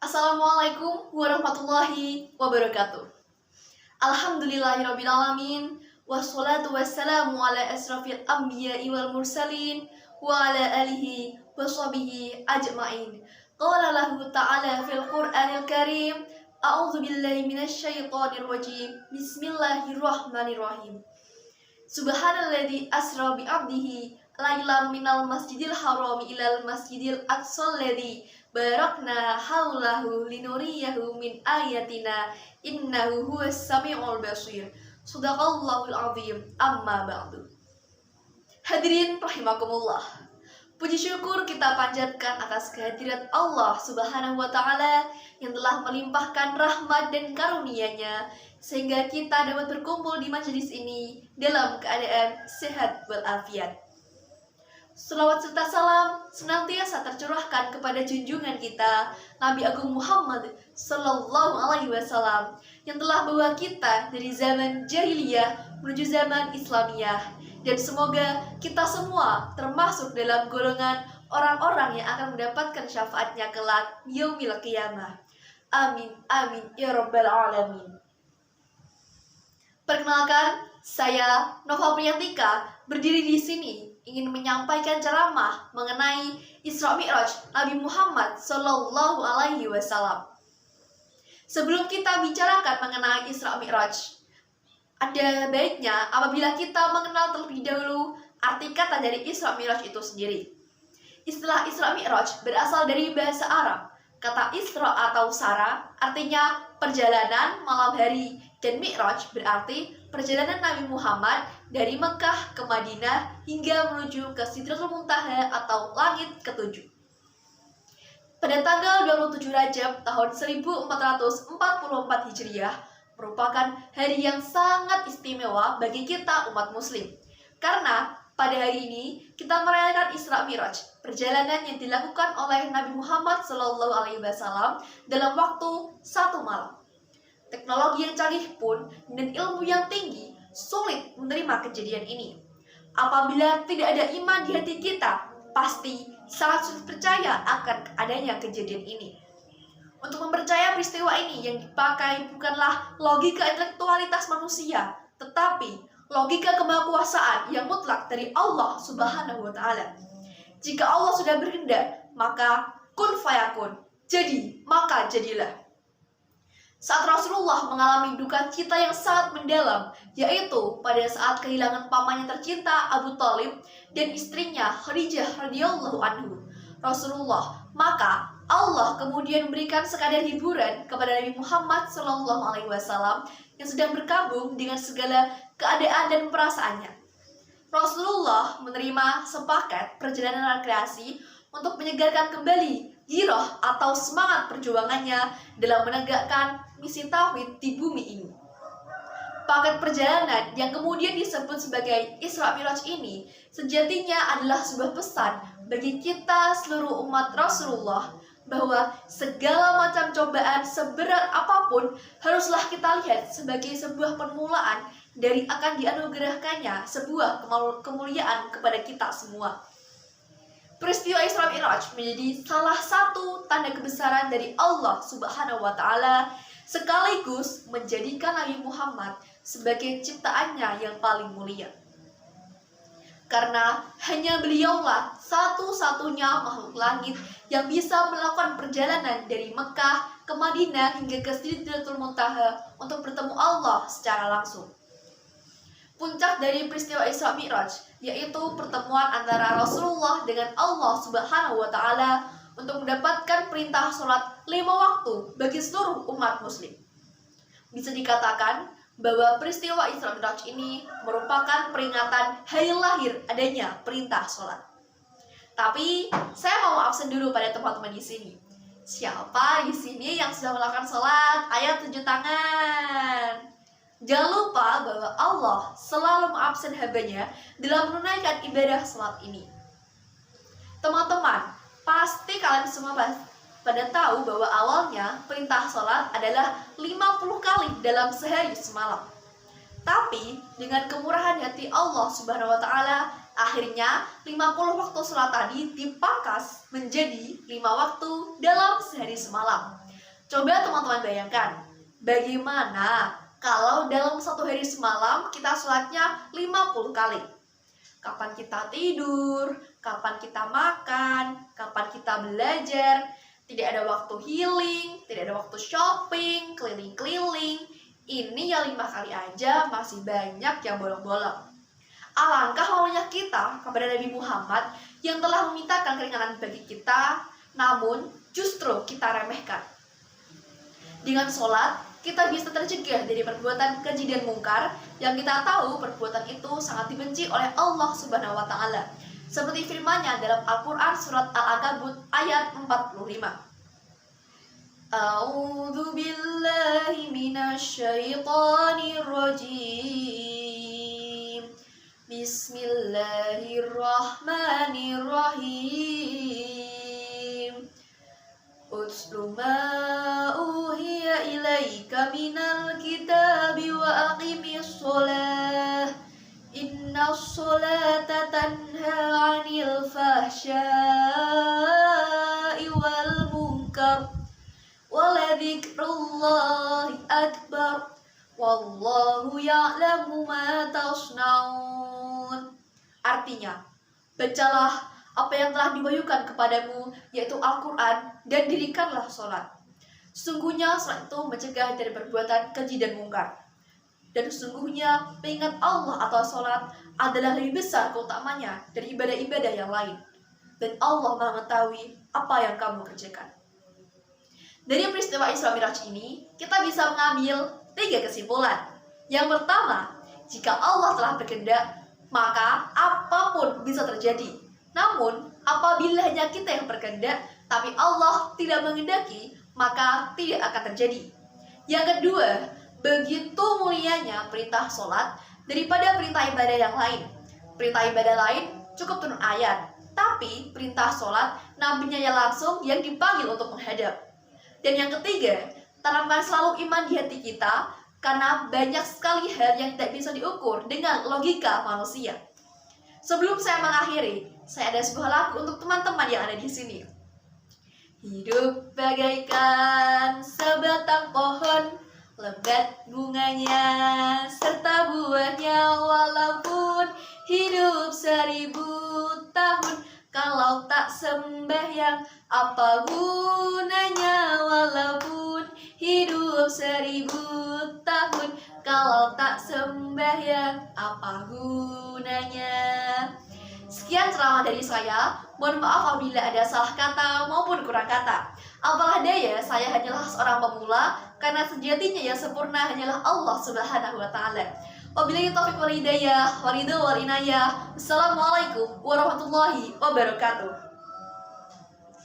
Assalamualaikum warahmatullahi wabarakatuh. Alhamdulillahirrabbilalamin. Wassalatu wassalamu ala asrafil anbiya'i wal mursalin wa ala alihi wa sahbihi ajma'in. Qala lahu ta'ala fil Qur'anil Karim, a'udzu billahi minasy syaithanir rajim. Bismillahirrahmanirrahim. Subhanalladzi asra bi 'abdihi lailan minal masjidil harami ilal masjidil aqsal ladzi barakna haulahu linuriyahu min ayatina innahu huwas samiul basir. Shadaqallahul azim. Amma ba'du. Hadirin rahimakumullah. Puji syukur kita panjatkan atas kehadirat Allah Subhanahu wa taala yang telah melimpahkan rahmat dan karunia-Nya sehingga kita dapat berkumpul di majelis ini dalam keadaan sehat walafiat. Selawat serta salam senantiasa tercurahkan kepada junjungan kita Nabi Agung Muhammad Sallallahu Alaihi Wasallam yang telah bawa kita dari zaman jahiliyah menuju zaman Islamiyah, dan semoga kita semua termasuk dalam golongan orang-orang yang akan mendapatkan syafaatnya kelak yaumil qiyamah. Amin amin ya rabbal alamin. Perkenalkan, saya Nova Priyantika berdiri di sini ingin menyampaikan ceramah mengenai Isra Mi'raj Nabi Muhammad Sallallahu Alaihi Wasallam. Sebelum kita bicarakan mengenai Isra Mi'raj, ada baiknya apabila kita mengenal terlebih dahulu arti kata dari Isra Mi'raj itu sendiri. Istilah Isra Mi'raj berasal dari bahasa Arab. Kata Isra atau Sara artinya perjalanan malam hari, dan Mi'raj berarti perjalanan Nabi Muhammad dari Mekah ke Madinah hingga menuju ke Sidratul Muntaha atau langit ketujuh. Pada tanggal 27 Rajab tahun 1444 Hijriah merupakan hari yang sangat istimewa bagi kita umat muslim. Karena pada hari ini kita merayakan Isra Mi'raj, perjalanan yang dilakukan oleh Nabi Muhammad SAW dalam waktu 1 malam. Teknologi yang canggih pun dan ilmu yang tinggi sulit menerima kejadian ini. Apabila tidak ada iman di hati kita, pasti sangat sulit percaya akan adanya kejadian ini. Untuk mempercayai peristiwa ini yang dipakai bukanlah logika intelektualitas manusia, tetapi logika kemahakuasaan yang mutlak dari Allah Subhanahu wa taala. Jika Allah sudah berkehendak, maka kun fayakun, jadi maka jadilah. Saat Rasulullah mengalami duka cita yang sangat mendalam, yaitu pada saat kehilangan pamannya tercinta Abu Thalib dan istrinya Khadijah radhiyallahu anhu, maka Allah kemudian memberikan sekadar hiburan kepada Nabi Muhammad SAW yang sedang berkabung dengan segala keadaan dan perasaannya. Rasulullah menerima sepakat perjalanan rekreasi untuk menyegarkan kembali giroh atau semangat perjuangannya dalam menegakkan misi tauhid di bumi ini. Paket perjalanan yang kemudian disebut sebagai Isra Mi'raj ini sejatinya adalah sebuah pesan bagi kita seluruh umat Rasulullah bahwa segala macam cobaan seberat apapun haruslah kita lihat sebagai sebuah permulaan dari akan dianugerahkannya sebuah kemuliaan kepada kita semua. Peristiwa Isra Mi'raj menjadi salah satu tanda kebesaran dari Allah Subhanahu wa taala, sekaligus menjadikan Nabi Muhammad sebagai ciptaannya yang paling mulia. Karena hanya beliaulah satu-satunya makhluk langit yang bisa melakukan perjalanan dari Mekah ke Madinah hingga ke Sidratul Muntaha untuk bertemu Allah secara langsung. Puncak dari peristiwa Isra Mi'raj yaitu pertemuan antara Rasulullah dengan Allah Subhanahu wa taala untuk mendapatkan perintah sholat 5 waktu bagi seluruh umat muslim. Bisa dikatakan bahwa peristiwa Isra Mi'raj ini merupakan peringatan hari lahir adanya perintah sholat. Tapi saya mau absen dulu pada teman-teman di sini. Siapa di sini yang sudah melakukan sholat? Ayo tunjuk tangan. Jangan lupa bahwa Allah selalu mengabsen hambanya dalam menunaikan ibadah sholat ini. Teman-teman, pasti kalian semua pada tahu bahwa awalnya perintah sholat adalah 50 kali dalam sehari semalam. Tapi dengan kemurahan hati Allah Subhanahu wa taala, akhirnya 50 waktu sholat tadi dipangkas menjadi 5 waktu dalam sehari semalam. Coba teman-teman bayangkan, bagaimana kalau dalam satu hari semalam kita sholatnya 50 kali? Kapan kita tidur, kapan kita makan, kapan kita belajar, tidak ada waktu healing, tidak ada waktu shopping, keliling-keliling. Ini ya 5 kali aja masih banyak yang bolong-bolong. Alangkah maunya kita kepada Nabi Muhammad yang telah memintakan keringanan bagi kita, namun justru kita remehkan. Dengan sholat, kita bisa tercegah dari perbuatan keji dan mungkar yang kita tahu perbuatan itu sangat dibenci oleh Allah Subhanahu wa Ta'ala. Seperti firman-Nya dalam Al-Quran surat Al-Ankabut ayat 45. A'udzu billahi minasyaitonir rajim. Bismillahirrahmanirrahim. Utlu ma uhiya ilaika minal kitabi wa aqimis sholah. Inna sholata tanha 'anil fahsya'i wal munkar. Waladhikrullahi akbar. Wallahu ya'lamu ma tasna'un. Artinya, bacalah apa yang telah diwahyukan kepadamu, yaitu Al-Quran, dan dirikanlah sholat. Sesungguhnya sholat itu mencegah dari perbuatan keji dan mungkar. Dan sesungguhnya mengingat Allah atau sholat adalah lebih besar keutamanya dari ibadah-ibadah yang lain. Dan Allah Maha mengetahui apa yang kamu kerjakan. Dari peristiwa Isra Mi'raj ini, kita bisa mengambil 3 kesimpulan. Yang pertama, jika Allah telah berkehendak, maka apapun bisa terjadi. Namun, apabila hanya kita yang berkehendak, tapi Allah tidak menghendaki, maka tidak akan terjadi. Yang kedua, begitu mulianya perintah sholat daripada perintah ibadah yang lain. Perintah ibadah lain cukup turun ayat, tapi perintah sholat nabinya yang langsung yang dipanggil untuk menghadap. Dan yang ketiga, tanamkan selalu iman di hati kita, karena banyak sekali hal yang tidak bisa diukur dengan logika manusia. Sebelum saya mengakhiri, saya ada sebuah lagu untuk teman-teman yang ada di sini. Hidup bagaikan sebatang pohon, lebat bunganya serta buahnya, walaupun hidup 1000 tahun, kalau tak sembahyang apa gunanya? Walaupun hidup 1000 tahun, kalau tak sembahyang apa gunanya? Sekian ceramah dari saya. Mohon maaf apabila ada salah kata maupun kurang kata. Apalah daya, saya hanyalah seorang pemula, karena sejatinya yang sempurna hanyalah Allah Subhanahu wa Ta'ala. Wabillahi taufiq wal hidayah, waridho wal inayah. Assalamualaikum warahmatullahi wabarakatuh.